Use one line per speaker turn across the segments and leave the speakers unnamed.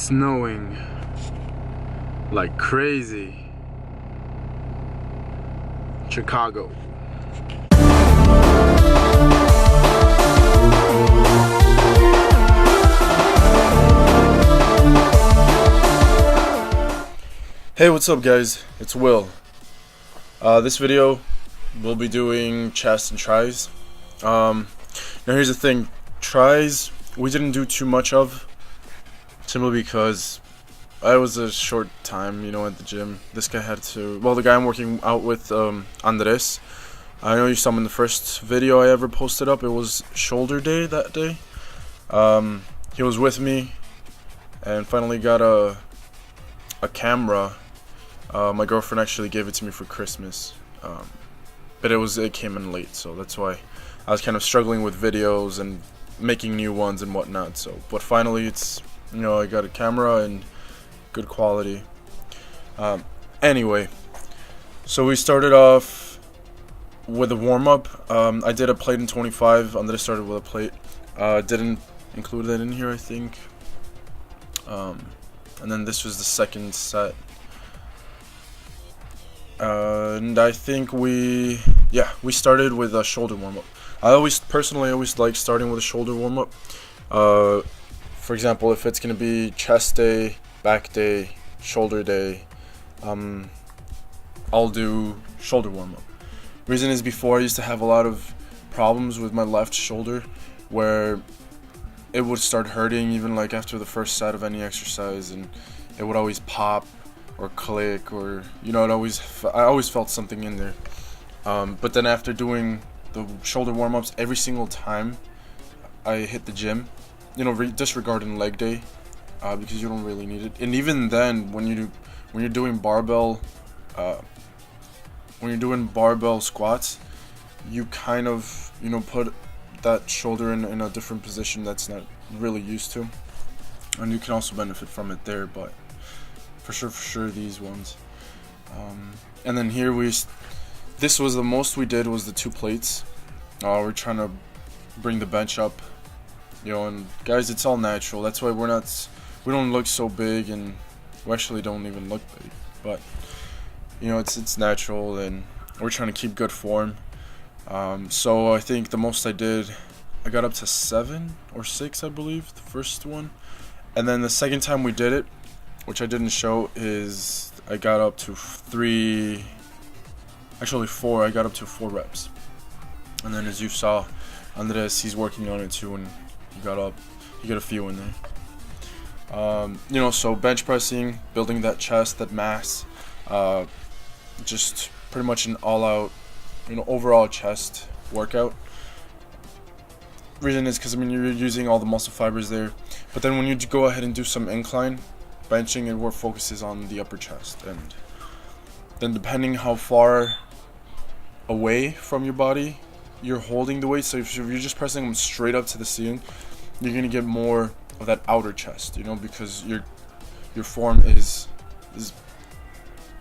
snowing like crazy. Chicago.
Hey, what's up guys? It's Will. This video we'll be doing chest and tries. Now here's the thing, tries we didn't do too much of, simply because I was a short time, at the gym. This guy had to, the guy I'm working out with, Andres. I know you saw him in the first video I ever posted up. It was shoulder day that day. He was with me and finally got a camera. My girlfriend actually gave it to me for Christmas, but it came in late, so that's why I was kind of struggling with videos and making new ones and whatnot. But finally it's, I got a camera and good quality. Anyway, so we started off with a warm-up. I did a plate in 25, and then I started with a plate. Didn't include that in here, I think. And then this was the second set. And I think we started with a shoulder warm-up. Personally always like starting with a shoulder warm-up. For example, if it's gonna be chest day, back day, shoulder day, I'll do shoulder warm-up. Reason is, before I used to have a lot of problems with my left shoulder where it would start hurting even like after the first set of any exercise, and it would always pop or click, or I always felt something in there. But then after doing the shoulder warm-ups every single time I hit the gym, disregarding leg day, because you don't really need it. And even then, when you're doing barbell squats, you kind of put that shoulder in a different position that's not really used to, and you can also benefit from it there. But for sure these ones. And then here this was the most we did, was the 2 plates. We're trying to bring the bench up, and guys, it's all natural. That's why we don't look so big, and we actually don't even look big. But it's natural, and we're trying to keep good form. So I think the most I got up to 7 or 6, I believe, the first one. And then the second time we did it, which I didn't show, is I got up to 4. I got up to 4 reps. And then, as you saw, Andres, he's working on it too, and he got a few in there. So bench pressing, building that chest, that mass, just pretty much an all-out, overall chest workout. Reason is because you're using all the muscle fibers there, but then when you go ahead and do some incline benching, it more focuses on the upper chest. And then depending how far away from your body you're holding the weight, so if you're just pressing them straight up to the ceiling, you're gonna get more of that outer chest, because your form is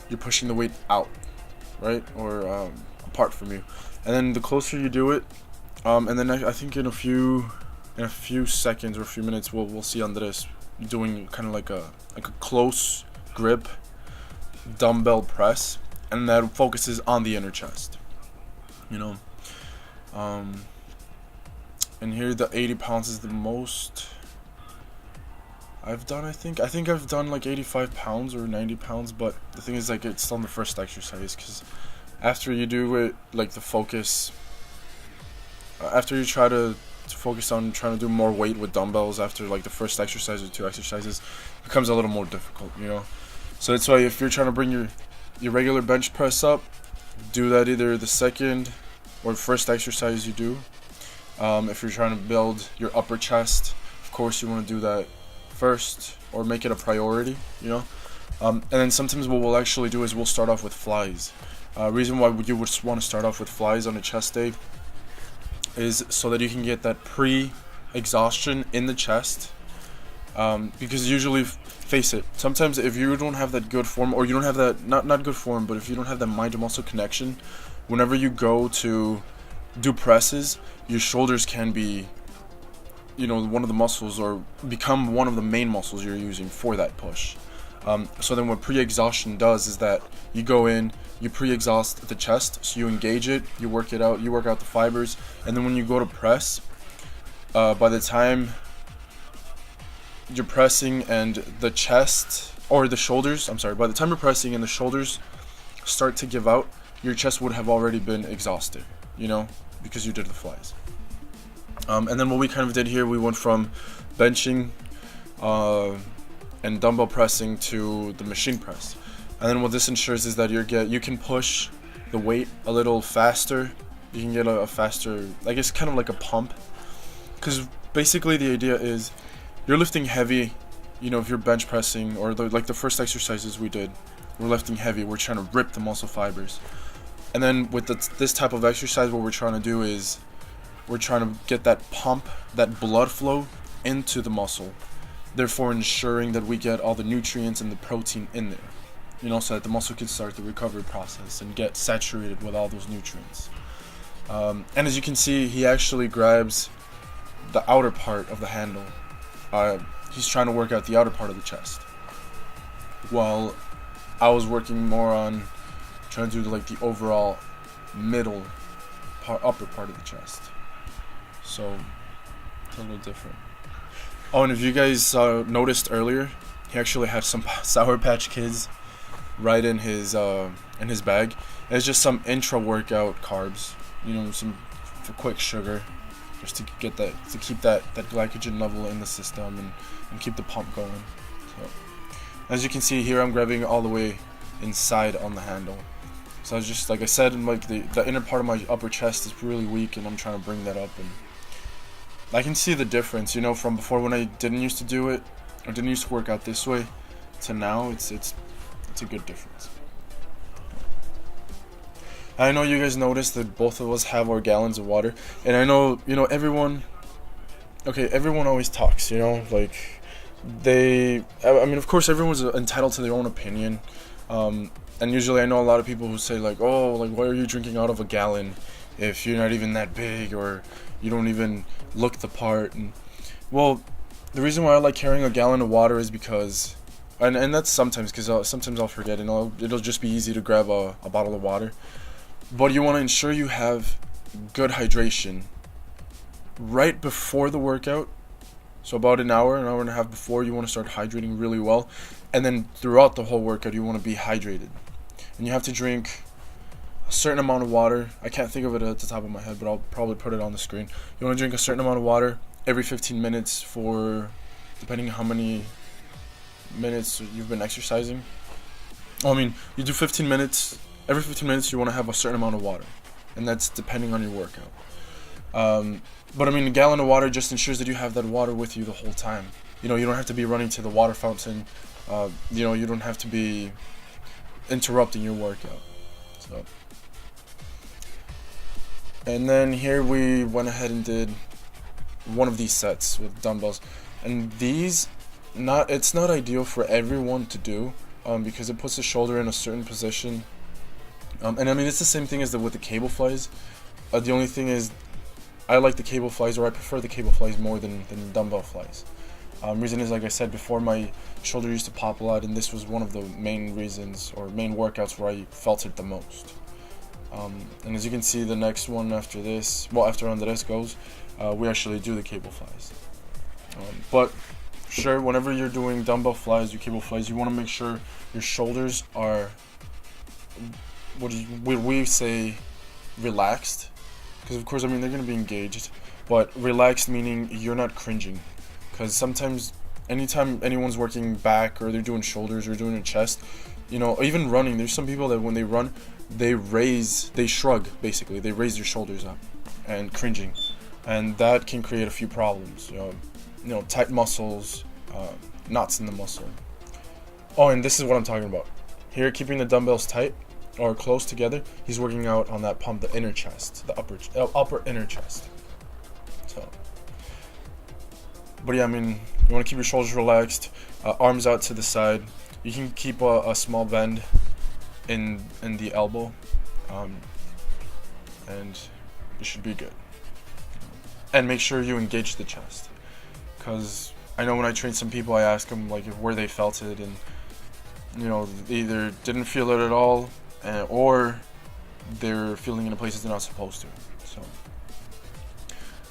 you're pushing the weight out, right, or apart from you. And then the closer you do it, and then I think in a few seconds or a few minutes we'll see Andres doing kind of like a close grip dumbbell press, and that focuses on the inner chest, and here the 80 pounds is the most I've done. I think I've done like 85 pounds or 90 pounds, but the thing is, like, it's on the first exercise, because after you do it, like the focus, after you try to focus on trying to do more weight with dumbbells after like the first exercise or 2 exercises, it becomes a little more difficult, So that's why if you're trying to bring your regular bench press up, do that either the second or first exercise you do. If you're trying to build your upper chest, of course you want to do that first, or make it a priority, and then sometimes what we'll actually do is we'll start off with flies. Reason why you would want to start off with flies on a chest day is so that you can get that pre-exhaustion in the chest, because usually, face it, sometimes if you don't have that good form, or you don't have that, not good form, but if you don't have that mind to muscle connection, whenever you go to do presses, your shoulders can be one of the muscles, or become one of the main muscles you're using for that push. So then what pre-exhaustion does is that you go in, you pre-exhaust the chest, so you engage it, you work it out, you work out the fibers, and then when you go to press, by the time you're pressing and the chest, or the shoulders, by the time you're pressing and the shoulders start to give out, your chest would have already been exhausted, because you did the flies. And then what we kind of did here, we went from benching and dumbbell pressing to the machine press. And then what this ensures is that you can push the weight a little faster. You can get a faster, I guess, kind of like a pump. Because basically the idea is you're lifting heavy, if you're bench pressing, or like the first exercises we did, we're lifting heavy, we're trying to rip the muscle fibers. And then with this type of exercise, what we're trying to do is we're trying to get that pump, that blood flow into the muscle, therefore ensuring that we get all the nutrients and the protein in there, so that the muscle can start the recovery process and get saturated with all those nutrients. And as you can see, he actually grabs the outer part of the handle. He's trying to work out the outer part of the chest, while I was working more on trying to do like the overall middle part, upper part of the chest. So it's a little different. Oh, and if you guys noticed earlier, he actually had some Sour Patch Kids right in his bag. It's just some intra-workout carbs, some for quick sugar, just to get that, to keep that glycogen level in the system and keep the pump going. So, as you can see here, I'm grabbing all the way inside on the handle. So I was just, like I said, like the inner part of my upper chest is really weak, and I'm trying to bring that up, and I can see the difference, from before when I didn't used to do it, or didn't used to work out this way, to now. It's a good difference. I know you guys noticed that both of us have our gallons of water, and I know, everyone always talks, like of course everyone's entitled to their own opinion, and usually I know a lot of people who say like, oh, like, why are you drinking out of a gallon if you're not even that big, or you don't even look the part. And well, the reason why I like carrying a gallon of water is because, and that's sometimes because sometimes I'll forget, and it'll just be easy to grab a bottle of water. But you want to ensure you have good hydration right before the workout. So about an hour and a half before, you want to start hydrating really well. And then throughout the whole workout, you want to be hydrated. And you have to drink a certain amount of water. I can't think of it at the top of my head, but I'll probably put it on the screen. You want to drink a certain amount of water every 15 minutes for, depending on how many minutes you've been exercising. You do 15 minutes. Every 15 minutes, you want to have a certain amount of water. And that's depending on your workout. But a gallon of water just ensures that you have that water with you the whole time. You don't have to be running to the water fountain. You don't have to be interrupting your workout. So, and then here we went ahead and did one of these sets with dumbbells, and it's not ideal for everyone to do, because it puts the shoulder in a certain position. And it's the same thing as with the cable flies. The only thing is, I like the cable flies, or I prefer the cable flies more than dumbbell flies. Reason is, like I said before, my shoulder used to pop a lot, and this was one of the main reasons, or main workouts where I felt it the most. And as you can see, the next one after this, after Andres goes, we actually do the cable flies. But sure, whenever you're doing dumbbell flies, your cable flies, you want to make sure your shoulders are, what we say, relaxed. Because of course, they're going to be engaged, but relaxed meaning you're not cringing. Because sometimes, anytime anyone's working back, or they're doing shoulders, or doing a chest, even running, there's some people that when they run, they shrug, basically. They raise their shoulders up, and cringing. And that can create a few problems. Tight muscles, knots in the muscle. Oh, and this is what I'm talking about. Here, keeping the dumbbells tight, or close together, he's working out on that pump, the inner chest, the upper inner chest. So, but yeah, you want to keep your shoulders relaxed, arms out to the side. You can keep a small bend in the elbow, and it should be good. And make sure you engage the chest. because I know when I train some people, I ask them like where they felt it, and you know, they either didn't feel it at all, or they're feeling it in places they're not supposed to. So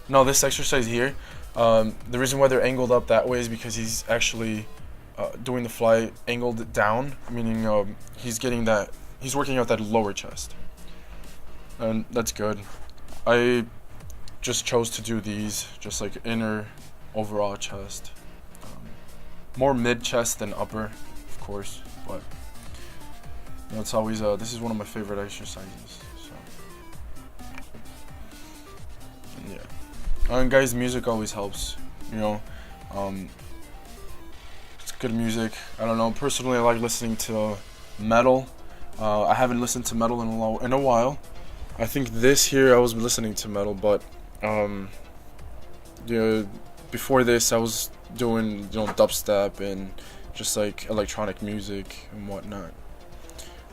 no, this exercise here, the reason why they're angled up that way is because he's actually doing the fly angled down, meaning he's working out that lower chest, and that's good. I just chose to do these, just like inner overall chest, more mid chest than upper, of course, but you know, it's always this is one of my favorite exercises. So yeah, and guys, music always helps, you know. It's good music. I don't know, personally I like listening to metal. I haven't listened to metal in a while. I think this here I was listening to metal, but yeah, before this I was doing, you know, dubstep and just like electronic music and whatnot.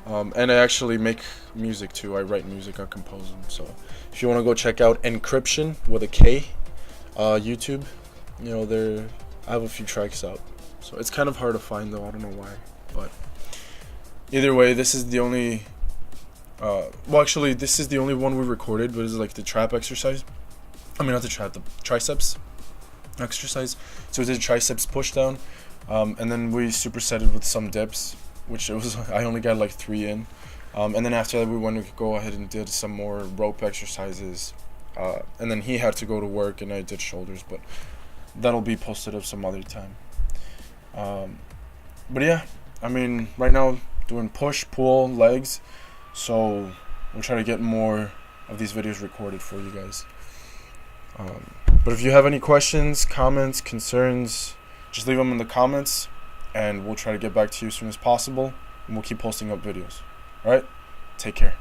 And I actually make music too. I write music, I compose them. So if you want to go check out Encryption with a K, YouTube, you know, I have a few tracks out. So it's kind of hard to find though. I don't know why, but either way, this is the only. Well, actually, this is the only one we recorded, but it's like the trap exercise. I mean, not the trap, the triceps exercise. So we did triceps push down, and then we supersetted with some dips, which I only got like 3 in, and then after that we went to go ahead and did some more rope exercises, and then he had to go to work and I did shoulders, but that'll be posted up some other time. But yeah, I mean, right now doing push, pull, legs. So we'll try to get more of these videos recorded for you guys. But if you have any questions, comments, concerns, just leave them in the comments, and we'll try to get back to you as soon as possible, and we'll keep posting up videos. Alright? Take care.